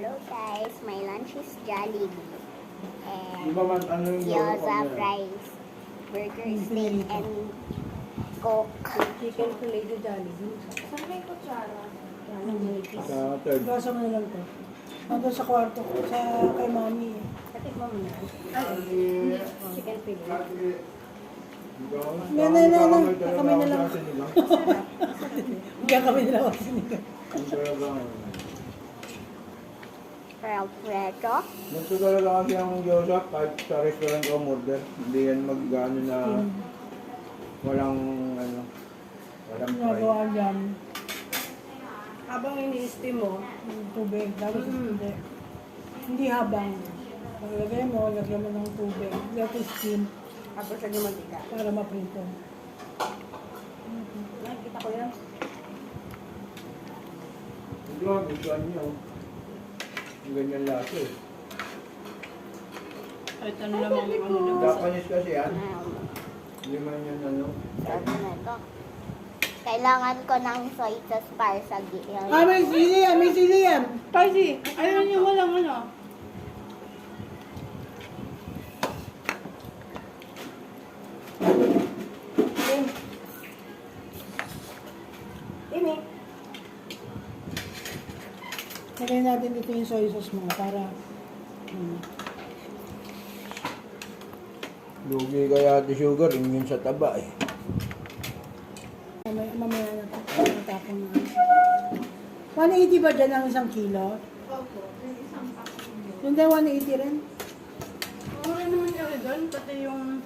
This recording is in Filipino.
Hello guys, my lunch is Jollibee. Di ba man, ano And yung gyoza, lolo ko fries, burger steak, and coke. Chicken fillet de Jollibee. Saan may kutsara? Ng Milkis. Sa third. Gasa mo na lang to. Nandun sa kwarto ko, sa kay mami. Katik mo muna. Chicken fillet. Kami na lang. Kaya kami nila ako sinigang. Alfredo. Gusto talaga kasi ang gyoza, kahit sa restaurant ko order, hindi yan mag-ano na walang walang fry. Nagawa dyan. Habang ini-steam mo, yung tubig, tapos hindi. Hindi habang. Paglagay mo, lagyan mo ng tubig. Let it steam. Tapos lagyan mo mantika. Para maprito. Nakikita ko yan. Hindi ko gustuhan niyo. Ang ganyan lahat eh. Ay, ano naman ano Japanese kasi yan. Hindi man yan Sabi na ito. Kailangan ko ng soy sauce para sa gyoza. Ah, may sili yan! May sili yan! Spicy! Ayaw niyo walang ano. Ini. Lagay natin dito yung soy sauce mo para Lugi kaya ate sugar, yun sa taba eh. mamaya na tapon na. 180 ba dyan ang isang kilo? Opo, may isang pack. Hindi, 180 rin. Mura naman yung doon, pati yung